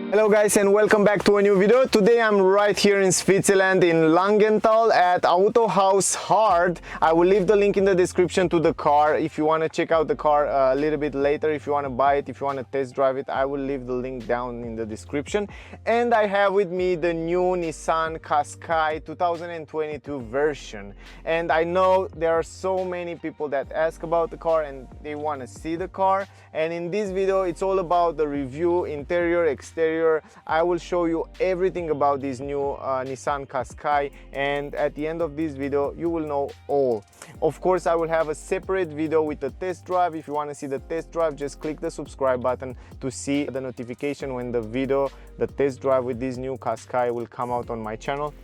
Hello guys and welcome back to a new video. Today I'm right here in Switzerland in Langenthal at Autohaus Hard. I will leave the link in the description to the car if you want to check out the car a little bit later. If you want to buy it, if you want to test drive it, I will leave the link down in the description. And I have with me the new Nissan Qashqai 2022 version. And I know there are so many people that ask about the car and they want to see the car. And in this video it's all about the review, interior, exterior. I will show you everything about this new Nissan Qashqai, and at the end of this video you will know all. Of course I will have a separate video with the test drive. If you want to see the test drive, just click the subscribe button to see the notification when the test drive with this new Qashqai will come out on my channel,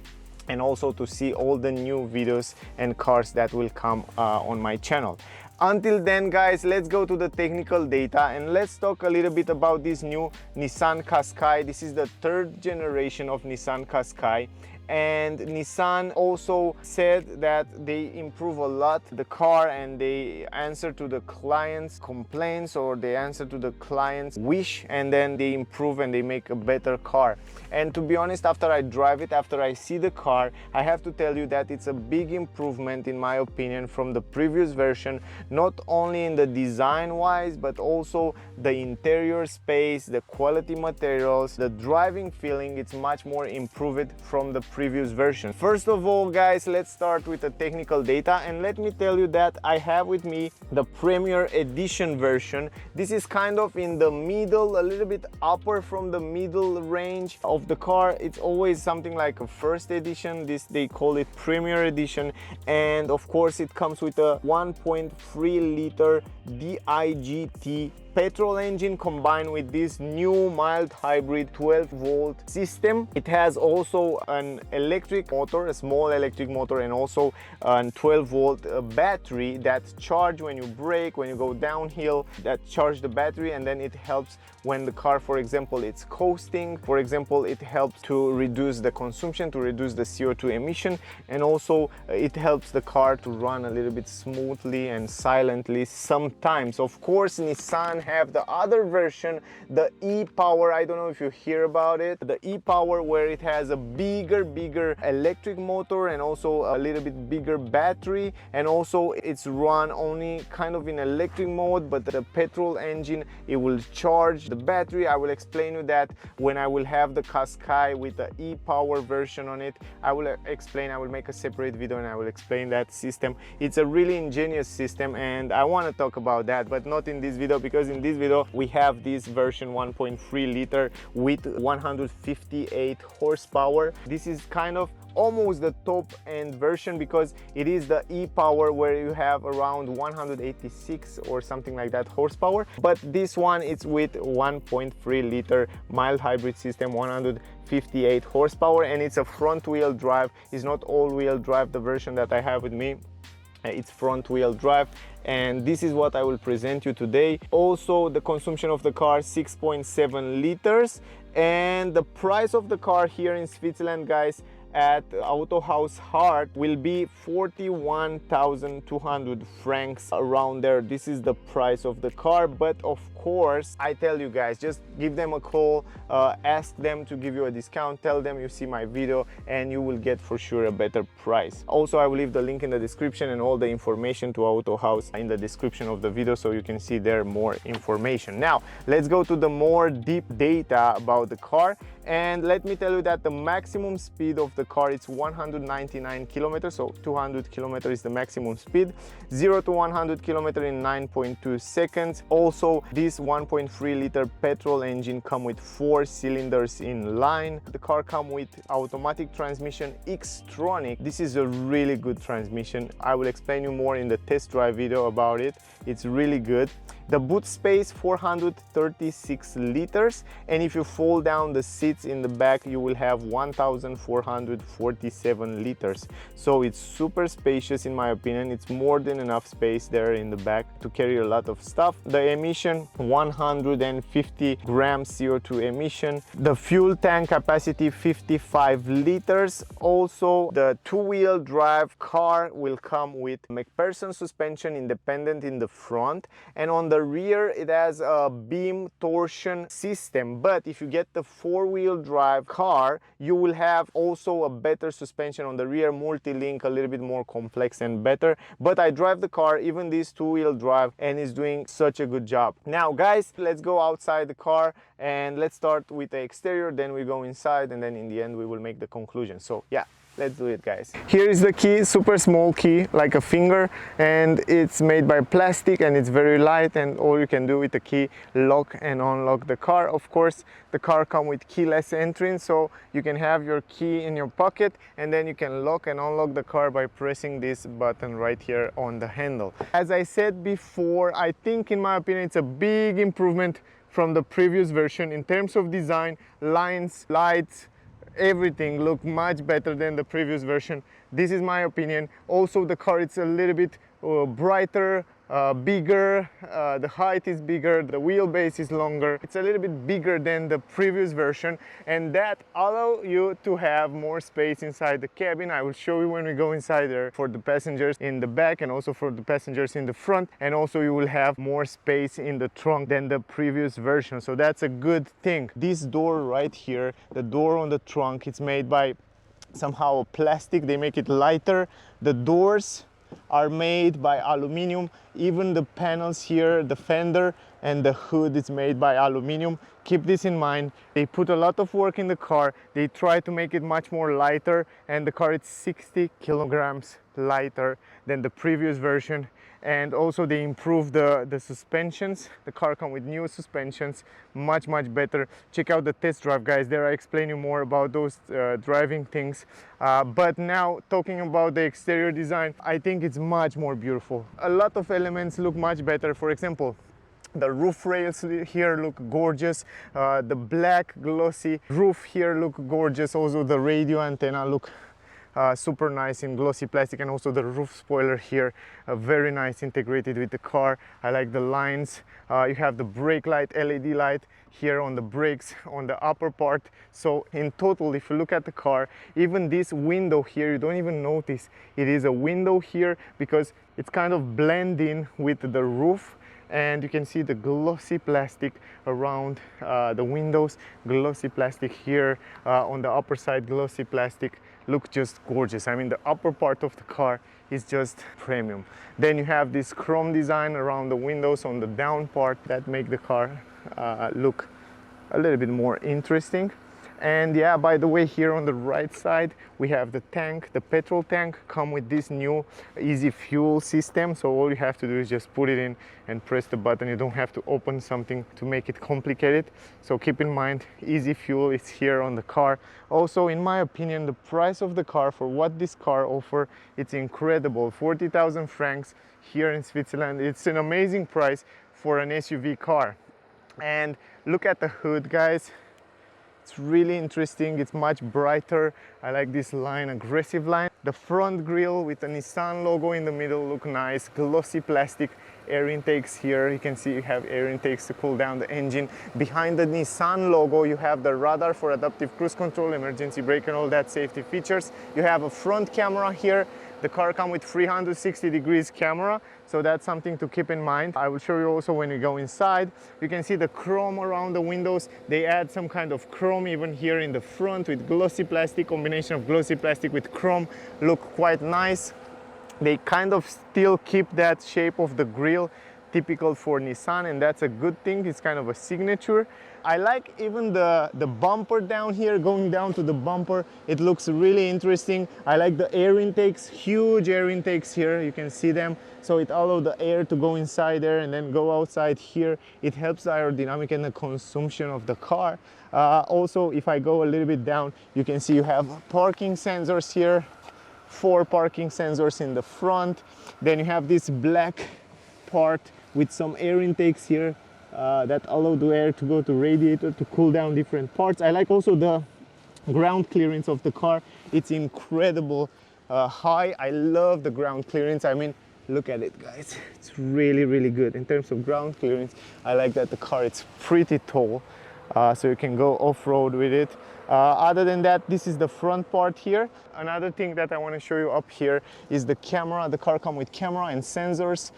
and also to see all the new videos and cars that will come on my channel. Until then guys, let's go to the technical data and let's talk a little bit about this new Nissan Qashqai. This is the third generation of Nissan Qashqai, and Nissan also said that they improve a lot the car and they answer to the client's complaints, or they answer to the client's wish, and then they improve and they make a better car. And to be honest, after I drive it, after I see the car, I have to tell you that it's a big improvement in my opinion from the previous version, not only in the design wise but also the interior space, the quality materials, the driving feeling. It's much more improved from the previous version. First of all guys, let's start with the technical data, and let me tell you that I have with me the Premiere Edition version. This is kind of in the middle, a little bit upper from the middle range of the car. It's always something like a first edition. This they call it Premiere Edition, and of course it comes with a 1.3 liter DIGT petrol engine combined with this new mild hybrid 12-volt system. It has also an electric motor, a small electric motor, and also a 12-volt battery that charge when you brake, when you go downhill, that charge the battery, and then it helps when the car, for example, it's coasting. For example, it helps to reduce the consumption, to reduce the CO2 emission, and also it helps the car to run a little bit smoothly and silently sometimes. Of course, Nissan have the other version, the e-Power. I don't know if you hear about it, the e-Power, where it has a bigger electric motor and also a little bit bigger battery, and also it's run only kind of in electric mode, but the petrol engine, it will charge the battery. I will explain you that when I will have the Qashqai with the e-Power version on it. I will make a separate video and I will explain that system. It's a really ingenious system and I want to talk about that, but not in this video, because in this video we have this version 1.3 liter with 158 horsepower. This is kind of almost the top end version because it is the e-Power where you have around 186 or something like that horsepower, but this one it's with 1.3 liter mild hybrid system, 158 horsepower, and it's a front wheel drive. It's not all wheel drive. The version that I have with me, it's front wheel drive, and this is what I will present you today. Also the consumption of the car, 6.7 liters, and the price of the car here in Switzerland guys at Autohaus Hard will be 41,200 francs, around there. This is the price of the car, but of course I tell you guys, just give them a call, ask them to give you a discount, tell them you see my video and you will get for sure a better price. Also I will leave the link in the description and all the information to Autohaus in the description of the video, so you can see there more information. Now let's go to the more deep data about the car, and let me tell you that the maximum speed of the car, it's 199 kilometers, so 200 kilometers is the maximum speed. 0 to 100 kilometers in 9.2 seconds. Also this 1.3 liter petrol engine come with 4 cylinders in line. The car come with automatic transmission, Xtronic. This is a really good transmission. I will explain you more in the test drive video about it. It's really good. The boot space 436 liters, and if you fold down the seats in the back you will have 1447 liters. So it's super spacious in my opinion. It's more than enough space there in the back to carry a lot of stuff. The emission 150 grams CO2 emission. The fuel tank capacity 55 liters. Also the two-wheel drive car will come with McPherson suspension independent in the front, and on the rear it has a beam torsion system, but if you get the four-wheel drive car, you will have also a better suspension on the rear, multi-link, a little bit more complex and better. But I drive the car, even this two-wheel drive, and it's doing such a good job. Now guys, let's go outside the car and let's start with the exterior, then we go inside, and then in the end we will make the conclusion. So yeah, let's do it guys. Here is the key, super small key, like a finger, and it's made by plastic and it's very light, and all you can do with the key, lock and unlock the car. Of course, the car comes with keyless entry, so you can have your key in your pocket and then you can lock and unlock the car by pressing this button right here on the handle. As I said before, I think in my opinion it's a big improvement from the previous version in terms of design, lines, lights, everything look much better than the previous version. This is my opinion. Also the car, it's a little bit brighter, bigger, the height is bigger, the wheelbase is longer, it's a little bit bigger than the previous version, and that allow you to have more space inside the cabin. I will show you when we go inside there, for the passengers in the back and also for the passengers in the front, and also you will have more space in the trunk than the previous version, so that's a good thing. This door right here, the door on the trunk, it's made by somehow plastic, they make it lighter. The doors are made by aluminum, even the panels here, the fender and the hood is made by aluminum. Keep this in mind. They put a lot of work in the car. They try to make it much more lighter, and the car is 60 kilograms lighter than the previous version. And also they improved the suspensions. The car comes with new suspensions, much better. Check out the test drive guys, there I explain you more about those driving things. But now talking about the exterior design, I think it's much more beautiful. A lot of elements look much better. For example, the roof rails here look gorgeous, the black glossy roof here look gorgeous, also the radio antenna look super nice in glossy plastic, and also the roof spoiler here, very nice integrated with the car. I like the lines. You have the brake light, LED light here on the brakes on the upper part. So in total, if you look at the car, even this window here, you don't even notice it is a window here because it's kind of blending with the roof. And you can see the glossy plastic around the windows, glossy plastic here on the upper side, glossy plastic. Look just gorgeous. I mean, the upper part of the car is just premium. Then you have this chrome design around the windows on the down part that make the car look a little bit more interesting. And yeah, by the way, here on the right side we have the tank, the petrol tank, come with this new easy fuel system. So all you have to do is just put it in and press the button. You don't have to open something to make it complicated. So keep in mind, easy fuel is here on the car. Also, in my opinion, the price of the car for what this car offers, it's incredible. 40,000 francs here in Switzerland. It's an amazing price for an SUV car. And look at the hood guys. It's really interesting, it's much brighter. I like this line, aggressive line. The front grille with the Nissan logo in the middle look nice. Glossy plastic air intakes here. You can see you have air intakes to cool down the engine. Behind the Nissan logo you have the radar for adaptive cruise control, emergency brake and all that safety features. You have a front camera here. The car comes with 360 degrees camera, so that's something to keep in mind. I will show you also when you go inside. You can see the chrome around the windows. They add some kind of chrome even here in the front with glossy plastic. Combination of glossy plastic with chrome look quite nice. They kind of still keep that shape of the grille typical for Nissan, and that's a good thing. It's kind of a signature. I like even the bumper down here, going down to the bumper. It looks really interesting. I like the air intakes, huge air intakes here. You can see them. So it allows the air to go inside there and then go outside here. It helps the aerodynamic and the consumption of the car. Also, if I go a little bit down, you can see you have parking sensors here. 4 parking sensors in the front. Then you have this black part with some air intakes here that allow the air to go to radiator to cool down different parts. I like also the ground clearance of the car. It's incredible high. I love the ground clearance. I mean, look at it guys, it's really good in terms of ground clearance. I like that the car, it's pretty tall. so you can go off-road with it. Other than that, this is the front part here. Another thing that I want to show you up here is the camera. The car comes with camera and sensors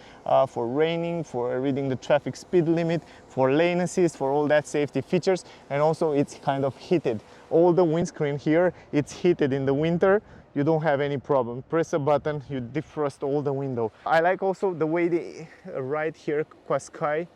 for raining, for reading the traffic speed limit, for lane assist, for all that safety features. And also it's kind of heated. All the windscreen here, it's heated in the winter. You don't have any problem. Press a button, you defrost all the window. I like also the way they write here, Qashqai.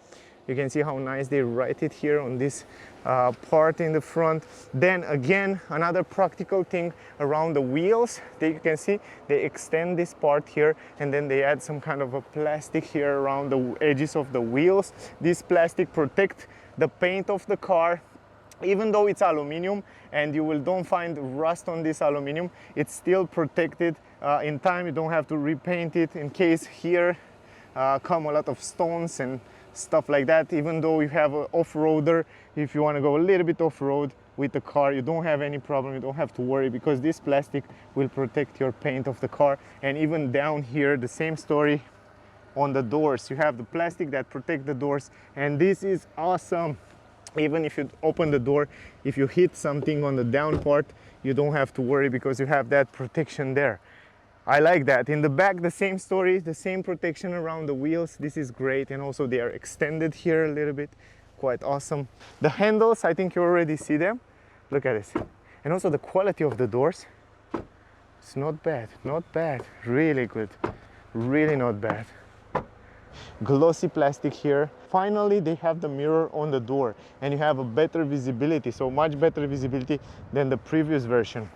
You can see how nice they write it here on this part in the front. Then again, another practical thing around the wheels, you can see they extend this part here and then they add some kind of a plastic here around the edges of the wheels. This plastic protects the paint of the car. Even though it's aluminum and don't find rust on this aluminum, it's still protected. In time you don't have to repaint it in case here come a lot of stones and stuff like that. Even though you have an off-roader, if you want to go a little bit off-road with the car, you don't have any problem, you don't have to worry, because this plastic will protect your paint of the car. And even down here, the same story on the doors. You have the plastic that protect the doors, and this is awesome. Even if you open the door, if you hit something on the down part, you don't have to worry because you have that protection there. I like that. In the back, the same story, the same protection around the wheels. This is great, and also they are extended here a little bit. Quite awesome. The handles, I think you already see them. Look at this. And also the quality of the doors. It's not bad, not bad. Really good. Really not bad. Glossy plastic here. Finally, they have the mirror on the door and you have a better visibility, so much better visibility than the previous version.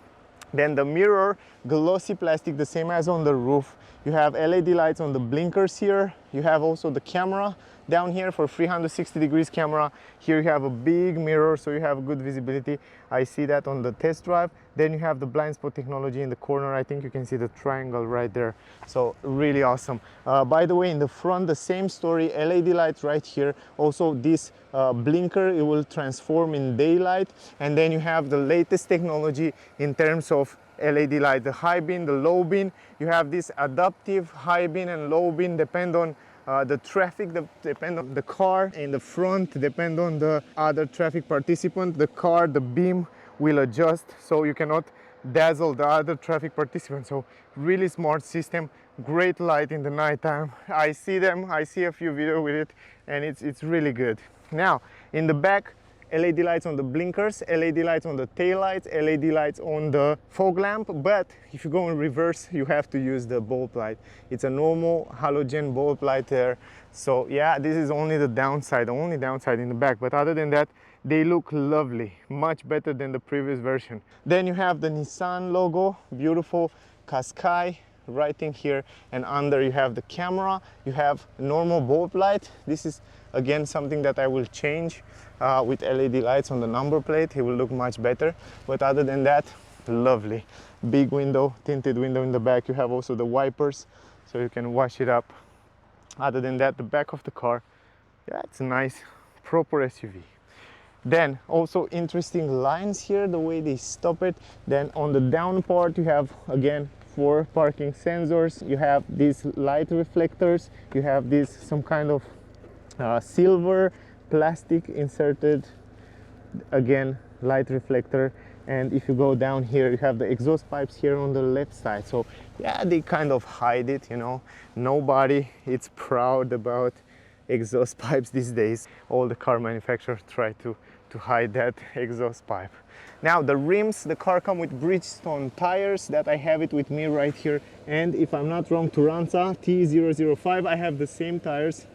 Then the mirror, glossy plastic, the same as on the roof. You have LED lights on the blinkers here. You have also the camera down here for 360 degrees camera. Here you have a big mirror, so you have good visibility. I see that on the test drive. Then you have the blind spot technology in the corner. I think you can see the triangle right there. So really awesome. By the way, in the front, the same story, LED lights right here. Also this blinker, it will transform in daylight. And then you have the latest technology in terms of LED light, the high beam, the low beam. You have this adaptive high beam and low beam, depend on the traffic, depend on the car in the front, depend on the other traffic participant. The car, the beam will adjust so you cannot dazzle the other traffic participants. So really smart system, great light in the nighttime. I see a few videos with it, and it's really good. Now in the back, LED lights on the blinkers, LED lights on the tail lights, LED lights on the fog lamp. But if you go in reverse, you have to use the bulb light. It's a normal halogen bulb light there. So yeah, this is only the downside, the only downside in the back. But other than that, they look lovely, much better than the previous version. Then you have the Nissan logo, beautiful Qashqai writing here, and under you have the camera. You have normal bulb light. This is again something that I will change with LED lights on the number plate. It will look much better. But other than that, lovely. Big window, tinted window in the back. You have also the wipers, so you can wash it up. Other than that, the back of the car, yeah, it's a nice, proper SUV. Then also interesting lines here, the way they stop it. Then on the down part, you have again 4 parking sensors. You have these light reflectors. You have this some kind of silver plastic inserted, again light reflector. And if you go down here, you have the exhaust pipes here on the left side. So yeah, they kind of hide it, you know. Nobody is proud about exhaust pipes these days. All the car manufacturers try to hide that exhaust pipe. Now the rims, the car comes with Bridgestone tires that I have it with me right here. And if I'm not wrong, Turanza T005, I have the same tires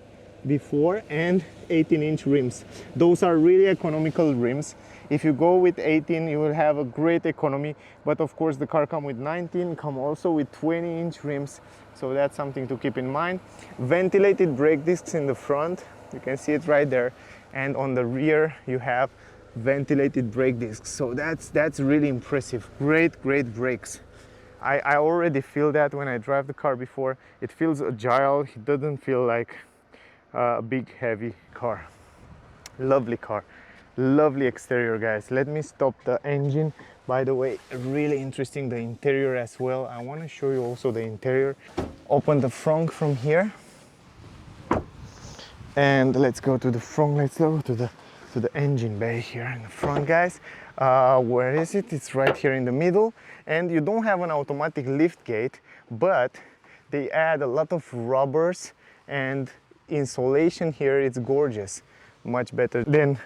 before, and 18-inch rims. Those are really economical rims. If you go with 18, you will have a great economy, but of course the car comes with 19, come also with 20-inch rims, so that's something to keep in mind. Ventilated brake discs in the front, you can see it right there, and on the rear you have ventilated brake discs, so that's really impressive. Great brakes. I already feel that when I drive the car before. It feels agile, it doesn't feel like a big heavy car. Lovely car, lovely exterior, guys. Let me stop the engine. By the way, really interesting, the interior as well. I want to show you also the interior. Open the front from here, and let's go to the front. Let's go to the to the engine bay here in the front, guys. Where is it? It's right here in the middle. And you don't have an automatic lift gate, but they add a lot of rubbers and insulation here. It's gorgeous, much better than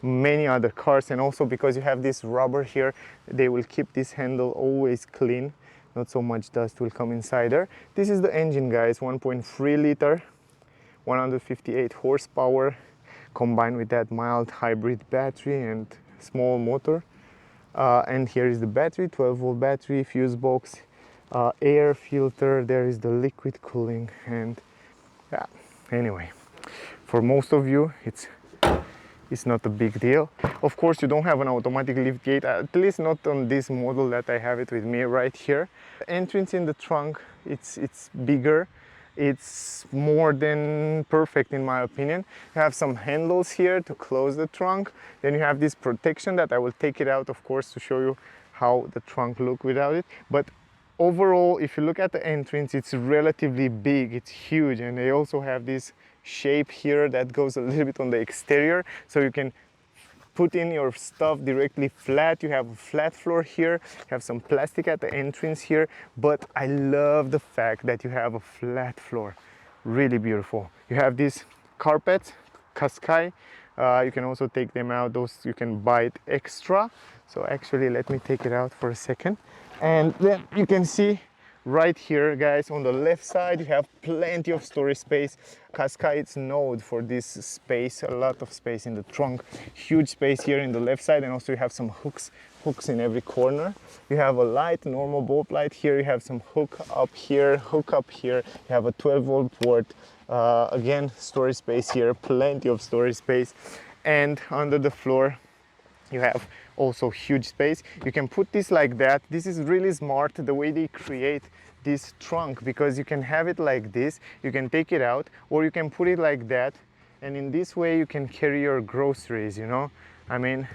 many other cars. And also because you have this rubber here, they will keep this handle always clean. Not so much dust will come inside there. This is the engine, guys. 1.3 liter, 158 horsepower, combined with that mild hybrid battery and small motor. And here is the battery, 12-volt battery, fuse box, air filter. There is the liquid cooling. And yeah, anyway, for most of you it's not a big deal. Of course, you don't have an automatic lift gate, at least not on this model that I have it with me right here. The entrance in the trunk, it's bigger. It's more than perfect in my opinion. You have some handles here to close the trunk. Then you have this protection that I will take it out, of course, to show you how the trunk looks without it. But overall, if you look at the entrance, it's relatively big, it's huge. And they also have this shape here that goes a little bit on the exterior, so you can put in your stuff directly flat. You have a flat floor here, you have some plastic at the entrance here, but I love the fact that you have a flat floor. Really beautiful. You have these carpets, Qashqai. You can also take them out. Those you can buy it extra. So actually, let me take it out for a second. And then you can see right here, guys, on the left side, you have plenty of storage space. Qashqai is known for this space, a lot of space in the trunk, huge space here in the left side, and also you have some hooks in every corner. You have a light, normal bulb light here. You have some hook up here. You have a 12-volt port. Again, storage space here, plenty of storage space. And under the floor, you have also huge space. You can put this like that. This is really smart, the way they create this trunk, because you can have it like this, you can take it out, or you can put it like that, and in this way you can carry your groceries, you know. I mean,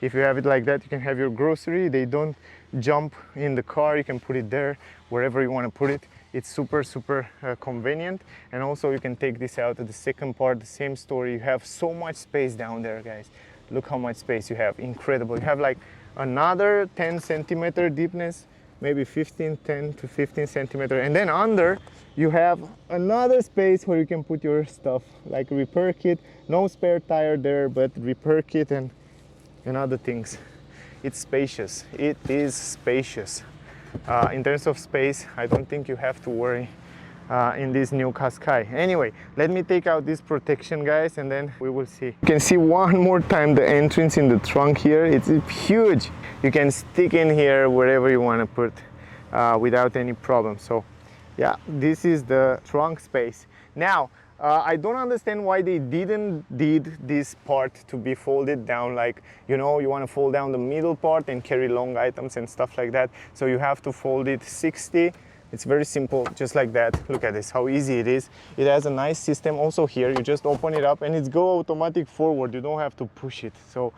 if you have it like that, you can have your grocery. They don't jump in the car. You can put it there, wherever you want to put it. It's super convenient. And also you can take this out at the second part, the same story. You have so much space down there, guys. Look how much space you have. Incredible. You have like another 10 centimeter deepness, maybe 10 to 15 centimeter. And then under, you have another space where you can put your stuff, like repair kit. No spare tire there, but repair kit and other things. It's spacious. It is spacious. In terms of space, I don't think you have to worry in this new Qashqai. Anyway, let me take out this protection, guys, and then we will see. You can see one more time the entrance in the trunk here. It's huge. You can stick in here wherever you want to put without any problem. So yeah, this is the trunk space. Now, I don't understand why they did this part to be folded down, like, you know, you want to fold down the middle part and carry long items and stuff like that. So you have to fold it 60. It's very simple, just like that. Look at this, how easy it is. It has a nice system also here. You just open it up and it's go automatic forward. You don't have to push it. So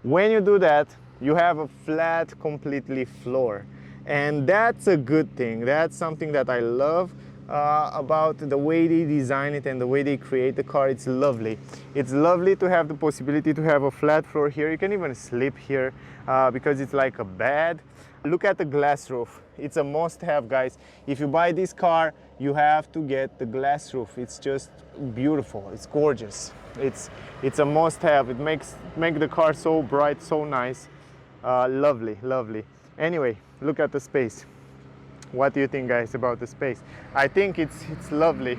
when you do that, you have a flat, completely floor. And that's a good thing. That's something that I love about the way they design it and the way they create the car. It's lovely. It's lovely to have the possibility to have a flat floor here. You can even sleep here because it's like a bed. Look at the glass roof. It's a must-have, guys. If you buy this car, you have to get the glass roof. It's just beautiful. It's gorgeous. It's a must-have. It makes the car so bright, so nice. Lovely, lovely. Anyway, look at the space. What do you think, guys, about the space? I think it's lovely.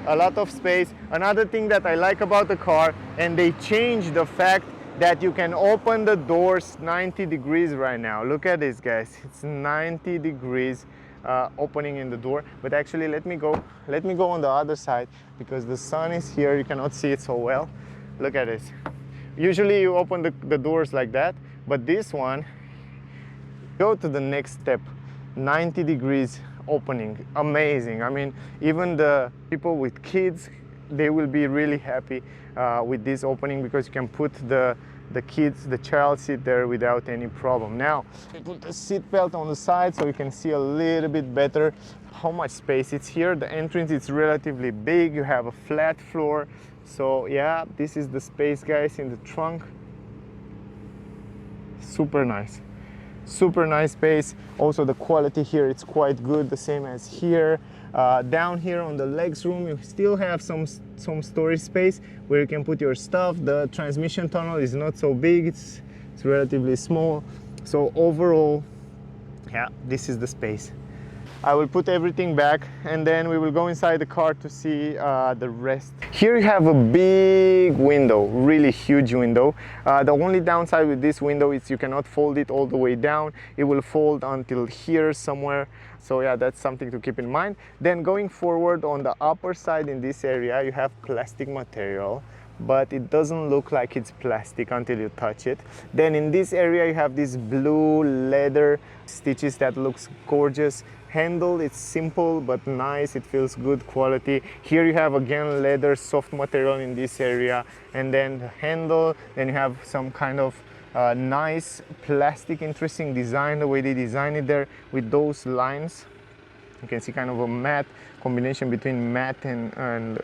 A lot of space. Another thing that I like about the car, and they changed the fact that you can open the doors 90 degrees right now. Look at this, guys. It's 90 degrees opening in the door. But actually, let me go on the other side because the sun is here. You cannot see it so well. Look at this. Usually you open the doors like that, but this one, go to the next step. 90 degrees opening. Amazing. I mean, even the people with kids, they will be really happy with this opening because you can put the kids, the child seat there without any problem. Now, I put the seat belt on the side so you can see a little bit better how much space it's here. The entrance is relatively big. You have a flat floor, So yeah, this is the space, guys, in the trunk. Super nice. Super nice space. Also the quality here, it's quite good, the same as here. Down here on the legs room, you still have some storage space where you can put your stuff. The transmission tunnel is not so big, it's relatively small. So overall, yeah, this is the space. I will put everything back and then we will go inside the car to see the rest. Here you have a big window, really huge window. The only downside with this window is you cannot fold it all the way down. It will fold until here somewhere. So yeah, that's something to keep in mind. Then going forward on the upper side in this area, you have plastic material, but it doesn't look like it's plastic until you touch it. Then in this area you have these blue leather stitches that looks gorgeous. Handle, it's simple but nice, it feels good quality. Here you have again leather, soft material in this area, and then the handle, then you have some kind of nice plastic, interesting design, the way they design it there with those lines. You can see kind of a matte combination between matte and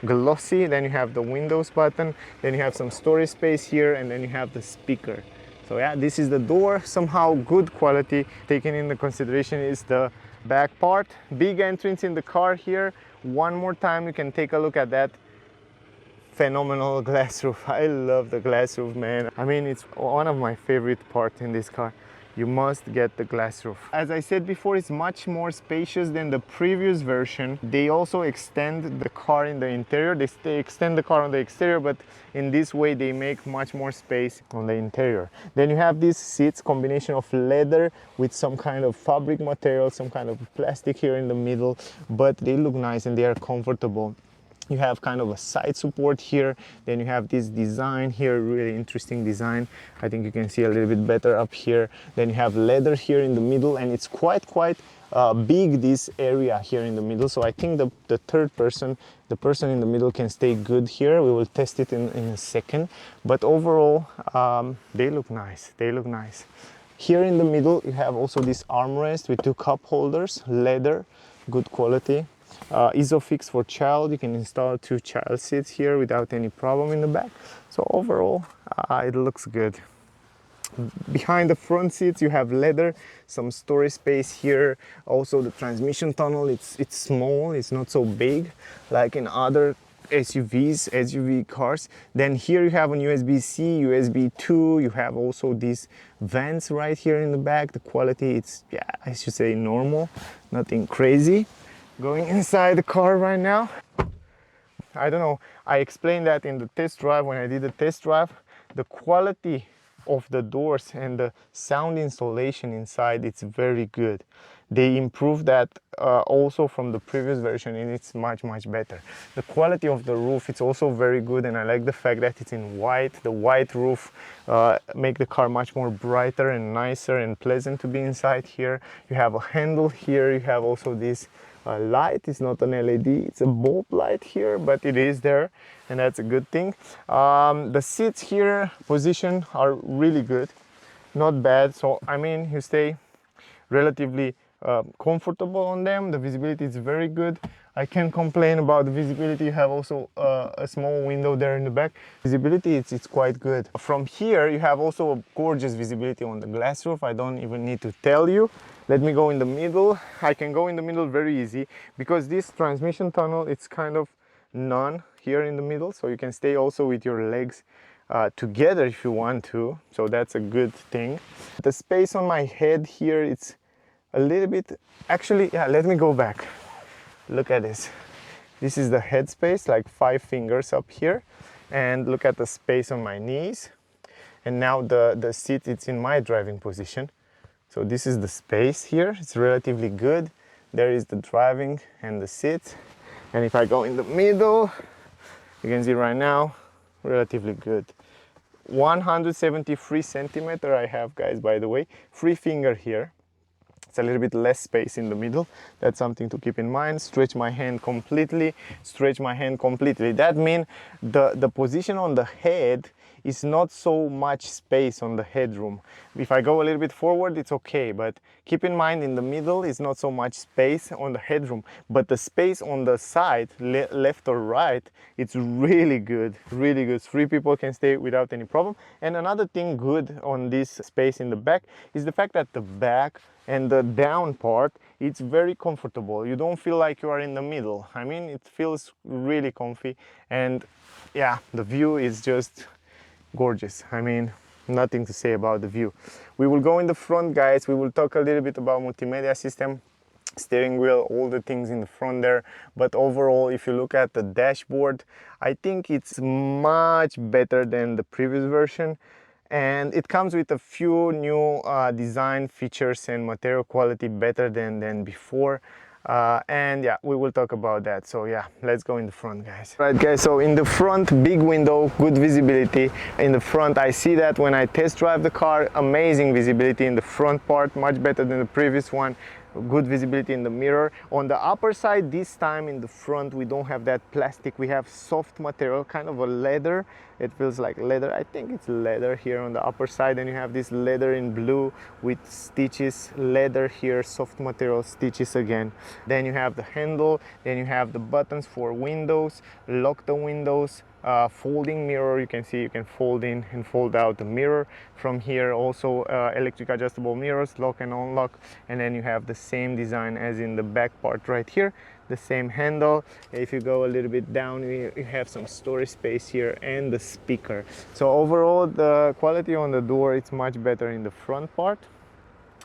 glossy. Then you have the Windows button, then you have some storage space here, and then you have the speaker. So yeah, this is the door, somehow good quality. Taken into consideration is the back part. Big entrance in the car here. One more time you can take a look at that. Phenomenal glass roof. I love the glass roof, man. I mean, it's one of my favorite parts in this car. You must get the glass roof. As I said before, it's much more spacious than the previous version. They also extend the car in the interior. They extend the car on the exterior, but in this way they make much more space on the interior. Then you have these seats, combination of leather with some kind of fabric material, some kind of plastic here in the middle, but they look nice and they are comfortable. You have kind of a side support here, then you have this design here, really interesting design. I think you can see a little bit better up here. Then you have leather here in the middle, and it's quite big, this area here in the middle. So I think the third person, the person in the middle, can stay good here. We will test it in a second, but overall they look nice. They look nice. Here in the middle you have also this armrest with two cup holders, leather, good quality. Isofix for child, you can install 2 child seats here without any problem in the back. So overall it looks good. Behind the front seats you have leather, some storage space here. Also the transmission tunnel, it's small, it's not so big like in other SUV cars. Then here you have an USB-C, USB 2. You have also these vents right here in the back. The quality, it's, yeah, I should say normal, nothing crazy. Going inside the car right now. I don't know, I explained that in the test drive. When I did the test drive, the quality of the doors and the sound installation inside, it's very good. They improved that also from the previous version, and it's much better. The quality of the roof, it's also very good, and I like the fact that it's in white. The white roof make the car much more brighter and nicer and pleasant to be inside here. You have a handle here, you have also this light. It's not an LED, it's a bulb light here, but it is there, and that's a good thing. The seats here position are really good, not bad. So I mean, you stay relatively comfortable on them. The visibility is very good. I can't complain about the visibility. You have also a small window there in the back. Visibility, it's quite good. From here you have also a gorgeous visibility on the glass roof. I don't even need to tell you. Let me go in the middle. I can go in the middle very easy because this transmission tunnel, it's kind of none here in the middle, so you can stay also with your legs together if you want to, so that's a good thing. The space on my head here, it's a little bit, actually, yeah, let me go back. Look at this. This is the head space, like 5 fingers up here, and look at the space on my knees. And now the seat, it's in my driving position. So this is the space here, it's relatively good. There is the driving and the seat. And if I go in the middle, you can see right now, relatively good. 173 centimeter I have, guys, by the way, 3 finger here. It's a little bit less space in the middle. That's something to keep in mind. Stretch my hand completely, stretch my hand completely. That means the position on the head is not so much space on the headroom. If I go a little bit forward, it's okay, but keep in mind in the middle is not so much space on the headroom, but the space on the side, left or right, it's really good, really good. 3 people can stay without any problem. And another thing good on this space in the back is the fact that the back and the down part, it's very comfortable. You don't feel like you are in the middle. I mean, it feels really comfy, and yeah, the view is just gorgeous. I mean, nothing to say about the view. We will go in the front, guys. We will talk a little bit about multimedia system, steering wheel, all the things in the front there. But overall, if you look at the dashboard, I think it's much better than the previous version. And it comes with a few new design features and material quality better than before. And yeah, we will talk about that. So yeah, let's go in the front, guys. Right, guys, so in the front, big window, good visibility in the front. I see that when I test drive the car, amazing visibility in the front part, much better than the previous one. Good visibility in the mirror. On the upper side, this time in the front, we don't have that plastic. We have soft material, kind of a leather. It feels like leather. I think it's leather here on the upper side. And you have this leather in blue with stitches, leather here, soft material stitches again. Then you have the handle. Then you have the buttons for windows, lock the windows, folding mirror. You can see you can fold in and fold out the mirror from here. Also electric adjustable mirrors, lock and unlock. And then you have the same design as in the back part right here, the same handle. If you go a little bit down, you have some storage space here and the speaker. So overall, the quality on the door, it's much better in the front part.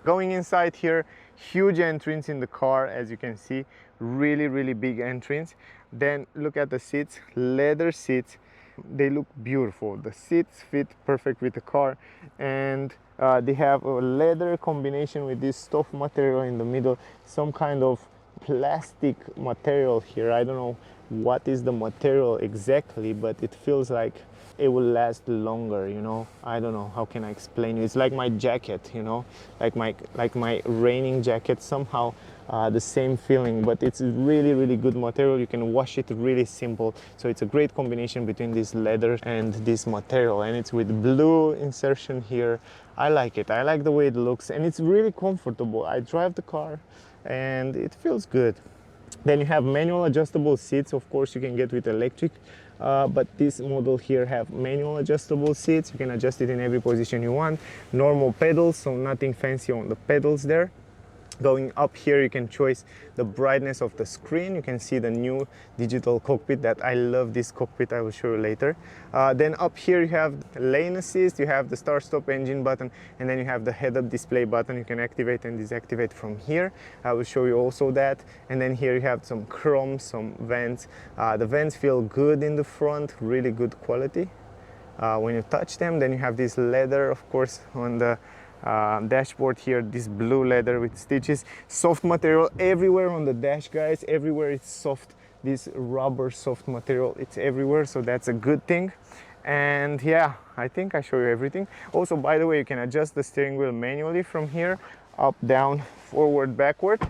Going inside here, huge entrance in the car, as you can see, really big entrance. Then look at the seats, leather seats. They look beautiful. The seats fit perfect with the car, and they have a leather combination with this soft material in the middle, some kind of plastic material here. I don't know what is the material exactly, but it feels like it will last longer, you know. I don't know, how can I explain it? It's like my jacket, you know, like my raining jacket, somehow the same feeling, but it's really good material. You can wash it really simple. So it's a great combination between this leather and this material, and it's with blue insertion here. I like it. I like the way it looks, and it's really comfortable. I drive the car and it feels good. Then you have manual adjustable seats. Of course, you can get with electric, but this model here have manual adjustable seats. You can adjust it in every position you want. Normal pedals, so nothing fancy on the pedals there. Going up here, you can choose the brightness of the screen. You can see the new digital cockpit. That I love this cockpit. I will show you later. Then up here you have lane assist, you have the start stop engine button, and then you have the head-up display button. You can activate and deactivate from here. I will show you also that. And then here you have some chrome, some vents. The vents feel good in the front, really good quality when you touch them. Then you have this leather, of course, on the dashboard here, this blue leather with stitches, soft material everywhere on the dash, guys. Everywhere it's soft, this rubber soft material, it's everywhere, so that's a good thing. And yeah, I think I show you everything. Also, by the way, you can adjust the steering wheel manually from here, up, down, forward, backward.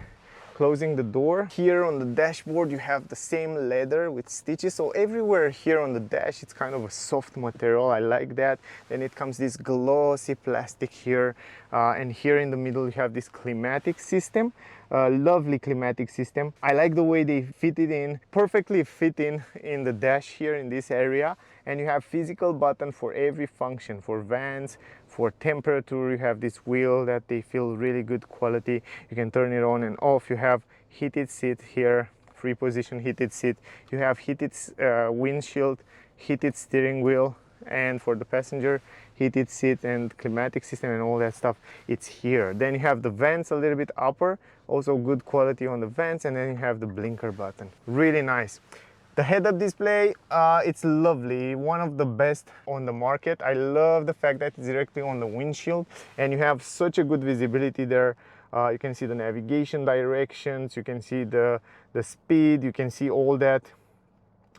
Closing the door. Here on the dashboard you have the same leather with stitches, so everywhere here on the dash it's kind of a soft material. I like that. Then it comes this glossy plastic here, and here in the middle you have this climatic system. Lovely climatic system. I like the way they fit it in, perfectly fit in the dash here in this area. And you have physical button for every function, for vans, for temperature. You have this wheel that they feel really good quality. You can turn it on and off. You have heated seat here, 3-position heated seat. You have heated windshield, heated steering wheel, and for the passenger, heated seat and climatic system and all that stuff, it's here. Then you have the vents a little bit upper, also good quality on the vents, and then you have the blinker button. Really nice. The head-up display, it's lovely, one of the best on the market. I love the fact that it's directly on the windshield, and you have such a good visibility there. You can see the navigation directions, you can see the speed, you can see all that.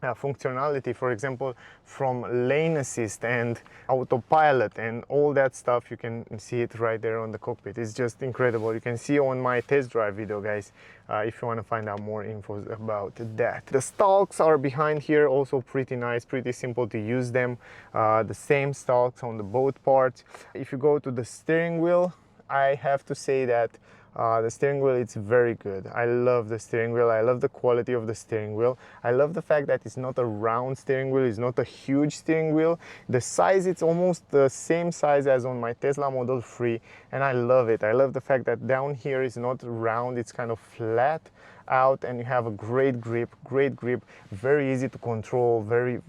functionality, for example, from lane assist and autopilot and all that stuff. You can see it right there on the cockpit. It's just incredible. You can see on my test drive video, guys, if you want to find out more info about that. The stalks are behind here, also pretty nice, pretty simple to use them. The same stalks on the both parts. If you go to the steering wheel, I have to say that the steering wheel, it's very good. I love the steering wheel. I love the quality of the steering wheel. I love the fact that it's not a round steering wheel. It's not a huge steering wheel. The size, it's almost the same size as on my Tesla Model 3, and I love it. I love the fact that down here is not round, it's kind of flat out, and you have a great grip, very easy to control, very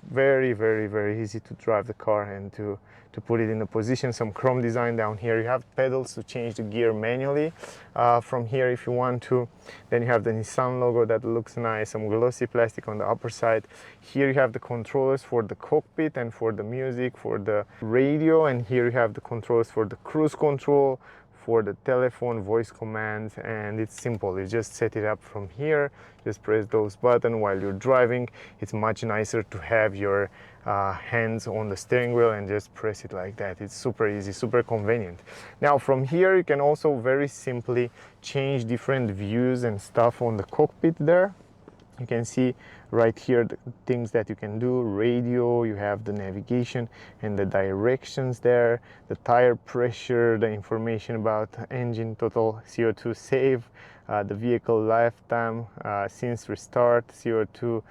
easy to drive the car and to put it in a position. Some chrome design down here. You have pedals to change the gear manually from here if you want to. Then you have the Nissan logo that looks nice, some glossy plastic on the upper side. Here you have the controllers for the cockpit and for the music, for the radio, and here you have the controls for the cruise control, for the telephone voice commands, and it's simple. You just set it up from here, just press those buttons while you're driving. It's much nicer to have your hands on the steering wheel and just press it like that. It's super easy, super convenient. Now from here you can also very simply change different views and stuff on the cockpit there. You can see right here the things that you can do. Radio, you have the navigation and the directions there, the tire pressure, the information about engine total CO2 save, the vehicle lifetime since restart, CO2.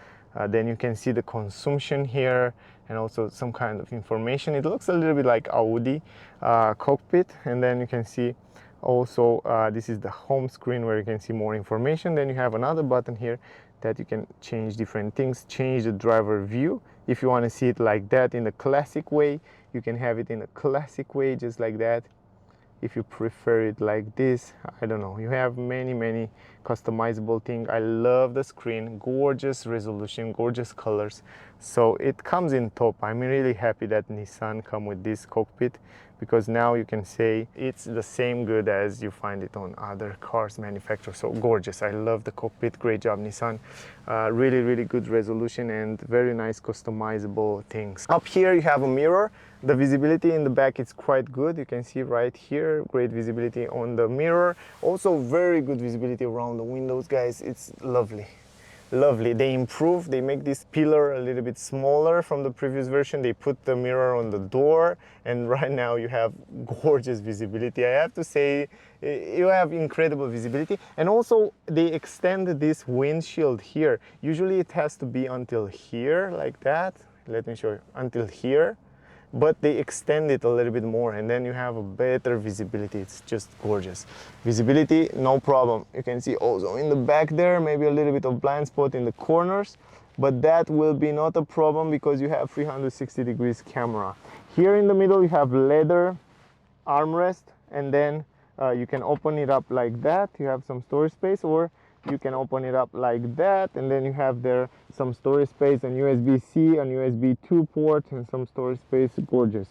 Then you can see the consumption here and also some kind of information. It looks a little bit like Audi cockpit. And then you can see also this is the home screen where you can see more information. Then you have another button here that you can change different things, change the driver view. If you want to see it like that in the classic way, you can have it in a classic way, just like that. If you prefer it like this, I don't know, you have many customizable things. I love the screen, gorgeous resolution, gorgeous colors, so it comes in top. I'm really happy that Nissan come with this cockpit, because now you can say it's the same good as you find it on other cars manufacturers. So gorgeous. I love the cockpit. Great job, Nissan. Really good resolution and very nice customizable things. Up here you have a mirror. The visibility in the back is quite good. You can see right here, great visibility on the mirror. Also very good visibility around the windows, guys. It's lovely. They improve, they make this pillar a little bit smaller from the previous version. They put the mirror on the door, and right now you have gorgeous visibility. I have to say, you have incredible visibility. And also they extended this windshield here. Usually it has to be until here, like that. Let me show you, until here. But they extend it a little bit more, and then you have a better visibility. It's just gorgeous. Visibility, no problem. You can see also in the back there, maybe a little bit of blind spot in the corners, but that will be not a problem because you have 360 degrees camera. Here in the middle you have leather armrest, and then you can open it up like that. You have some storage space, or you can open it up like that, and then you have there some storage space and USB-C and USB 2 port and some storage space. Gorgeous.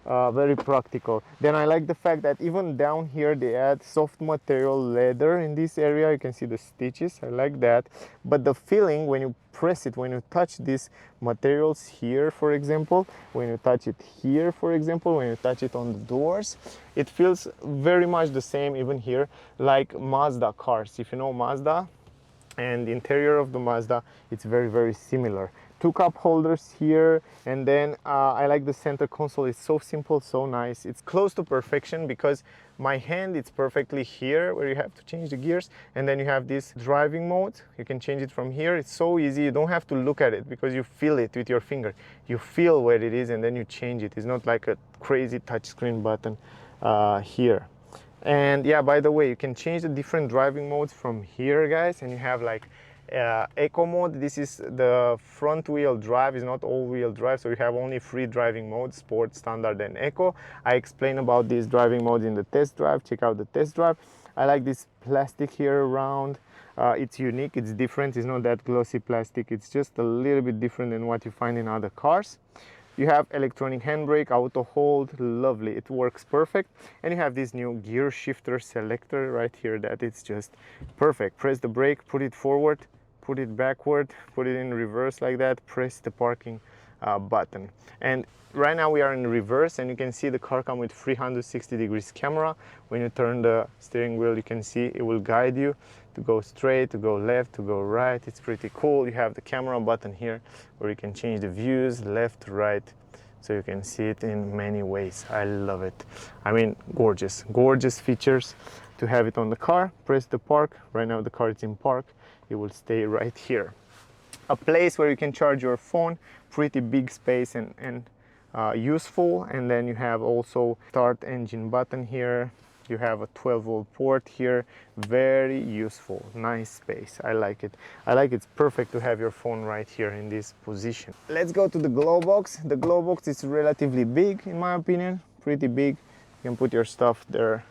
Very practical. Then I like the fact that even down here they add soft material leather in this area. You can see the stitches. I like that. But the feeling when you press it, when you touch these materials here, for example, when you touch it here, for example, when you touch it on the doors, it feels very much the same even here, like Mazda cars. If you know Mazda and the interior of the Mazda, it's very similar. Two cup holders here, and then I like the center console. It's so simple, so nice. It's close to perfection because my hand, it's perfectly here where you have to change the gears, and then you have this driving mode. You can change it from here. It's so easy. You don't have to look at it because you feel it with your finger. You feel where it is and then you change it. It's not like a crazy touchscreen button here. And yeah, by the way, you can change the different driving modes from here, guys, and you have like eco mode. This is the front wheel drive, is not all wheel drive, so you have only 3 driving modes: sport, standard and eco. I explain about these driving modes in the test drive. Check out the test drive. I like this plastic here around. It's unique, it's different. It's not that glossy plastic. It's just a little bit different than what you find in other cars. You have electronic handbrake, auto hold, lovely, it works perfect. And you have this new gear shifter selector right here that it's just perfect. Press the brake, put it forward, put it backward, put it in reverse like that, press the parking button. And right now we are in reverse, and you can see the car come with 360 degrees camera. When you turn the steering wheel, you can see it will guide you to go straight, to go left, to go right. It's pretty cool. You have the camera button here where you can change the views left, right, so you can see it in many ways. I love it. I mean, gorgeous features to have it on the car. Press the park. Right now the car is in park. It will stay right here. A place where you can charge your phone, pretty big space and useful. And then you have also start engine button here. You have a 12-volt port here. Very useful, nice space. I like it. It's perfect to have your phone right here in this position. Let's go to the glove box. The glove box is relatively big, in my opinion, pretty big. You can put your stuff there,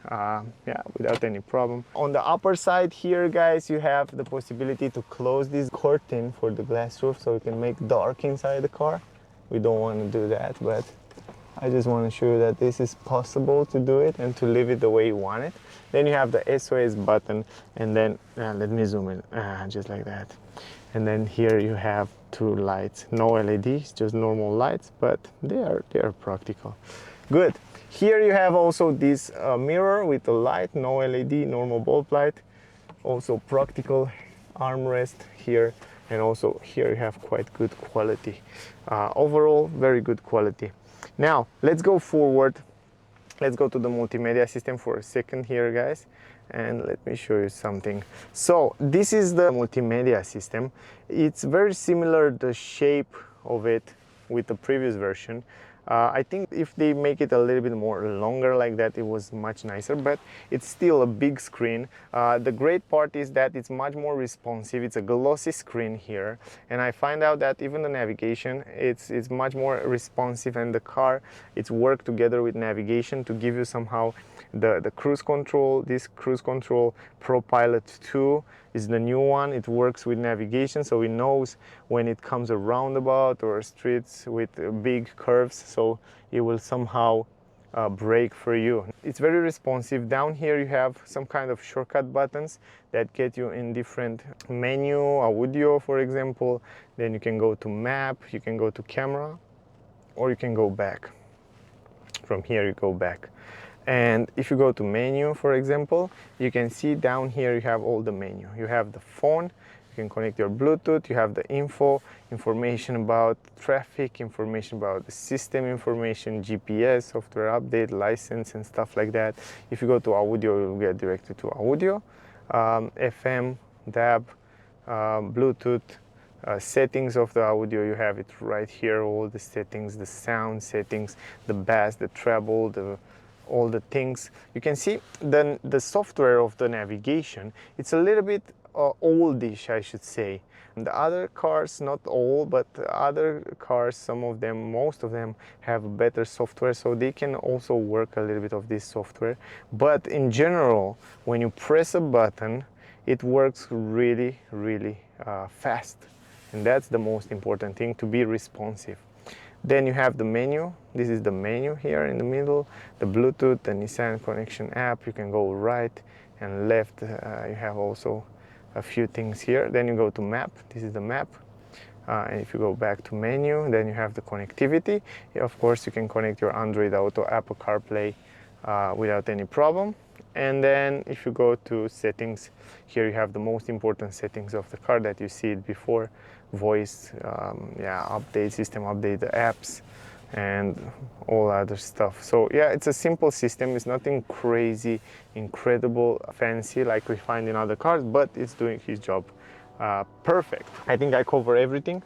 yeah, without any problem. On the upper side here, guys, you have the possibility to close this curtain for the glass roof, so you can make dark inside the car. We don't want to do that, but I just want to show you that this is possible to do it and to leave it the way you want it. Then you have the SOS button, and then let me zoom in, just like that. And then here you have two lights, no LEDs, just normal lights, but they are practical. Good. Here you have also this mirror with a light, no LED, normal bulb light. Also practical armrest here, and also here you have quite good quality. Overall, very good quality. Now, let's go forward. Let's go to the multimedia system for a second here, guys, and let me show you something. So this is the multimedia system. It's very similar, the shape of it, with the previous version. I think if they make it a little bit more longer like that, it was much nicer, but it's still a big screen. The great part is that it's much more responsive. It's a glossy screen here, and I find out that even the navigation, it's much more responsive, and the car, it's worked together with navigation to give you somehow the cruise control. This cruise control ProPilot 2 is the new one. It works with navigation, so it knows when it comes a roundabout or streets with big curves, so it will somehow brake for you. It's very responsive. Down here you have some kind of shortcut buttons that get you in different menu, audio for example. Then you can go to map, you can go to camera, or you can go back. From here you go back. And if you go to menu, for example, you can see down here you have all the menu. You have the phone, you can connect your Bluetooth, you have the information about traffic, information about the system information, GPS, software update, license, and stuff like that. If you go to audio, you'll get directed to audio, FM, DAB, Bluetooth, settings of the audio. You have it right here, all the settings, the sound settings, the bass, the treble, all the things. You can see then the software of the navigation, it's a little bit oldish, I should say. The other cars, not all, but the other cars, some of them, most of them have better software, so they can also work a little bit of this software. But in general, when you press a button, it works really fast, and that's the most important thing, to be responsive. Then you have the menu. This is the menu here in the middle, the Bluetooth, the Nissan connection app. You can go right and left. You have also a few things here. Then you go to map. This is the map. And if you go back to menu, then you have the connectivity. Of course, you can connect your Android Auto, Apple CarPlay without any problem. And then if you go to settings, here you have the most important settings of the car that you see it before. Voice, yeah, update, system update, the apps, and all other stuff. So yeah, it's a simple system. It's nothing crazy, incredible, fancy like we find in other cars, but it's doing his job perfect. I think I cover everything.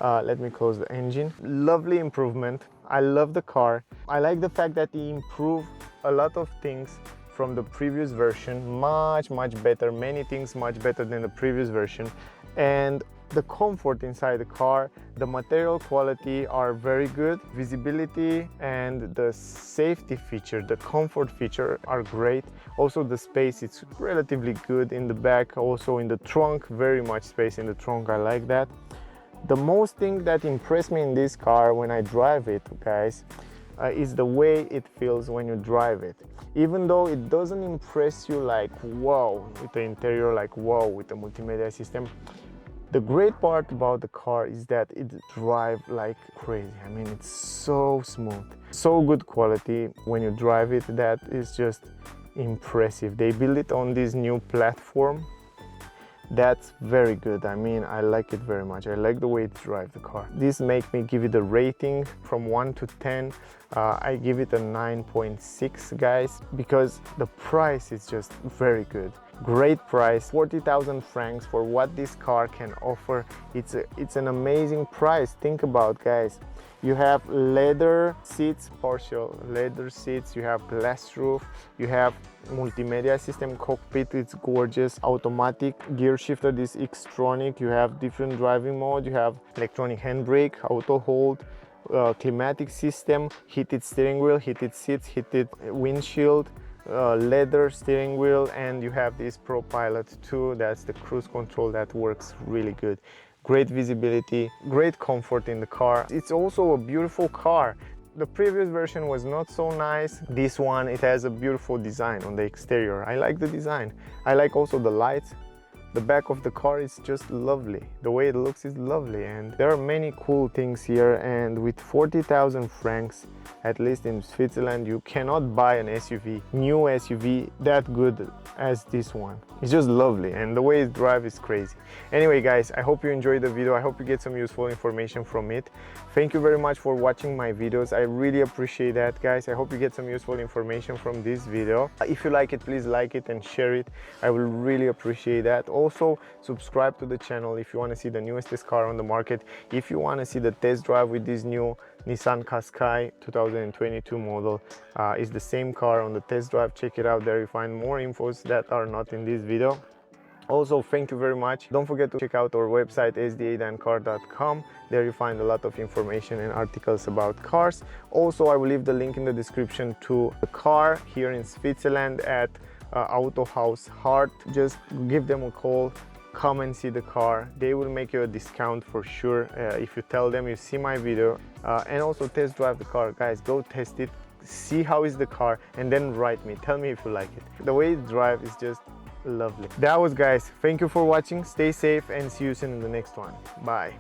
Let me close the engine. Lovely improvement. I love the car. I like the fact that he improved a lot of things from the previous version. Much better, many things much better than the previous version. And the comfort inside the car, the material quality are very good. Visibility and the safety feature, the comfort feature are great. Also the space, it's relatively good in the back. Also in the trunk, very much space in the trunk. I like that. The most thing that impressed me in this car when I drive it, guys, is the way it feels when you drive it. Even though it doesn't impress you like wow with the interior, like wow with the multimedia system, The great part about the car is that it drives like crazy. I mean, it's so smooth, so good quality when you drive it. That is just impressive. They build it on this new platform. That's very good. I mean, I like it very much. I like the way it drives the car. This makes me give it a rating from 1 to 10. I give it a 9.6, guys, because the price is just very good. Great price, 40,000 francs for what this car can offer. It's an amazing price. Think about, guys, you have leather seats, partial leather seats, you have glass roof, you have multimedia system, cockpit, it's gorgeous, automatic gear shifter, this Xtronic, you have different driving mode, you have electronic handbrake, auto hold, climatic system, heated steering wheel, heated seats, heated windshield, leather steering wheel, and you have this Pro Pilot 2, that's the cruise control that works really good. Great visibility, great comfort in the car. It's also a beautiful car. The previous version was not so nice. This one, it has a beautiful design on the exterior. I like the design. I like also the lights. The back of the car is just lovely. The way it looks is lovely, and there are many cool things here. And with 40,000 francs, at least in Switzerland, you cannot buy an SUV, new SUV that good as this one. It's just lovely, and the way it drives is crazy. Anyway, guys, I hope you enjoyed the video. I hope you get some useful information from it. Thank you very much for watching my videos. I really appreciate that, guys. I hope you get some useful information from this video. If you like it, please like it and share it. I will really appreciate that. Also, subscribe to the channel if you want to see the newest car on the market. If you want to see the test drive with this new Nissan Qashqai 2022 model, is the same car on the test drive. Check it out. There you find more infos that are not in this video. Also, thank you very much. Don't forget to check out our website sda-car.com. There you find a lot of information and articles about cars. Also, I will leave the link in the description to the car here in Switzerland at Autohaus Hart. Just give them a call, come and see the car. They will make you a discount for sure if you tell them you see my video, and also test drive the car. Guys, go test it, see how is the car, and then write me, tell me if you like it. The way it drives is just lovely. That was, guys, thank you for watching. Stay safe and see you soon in the next one. Bye.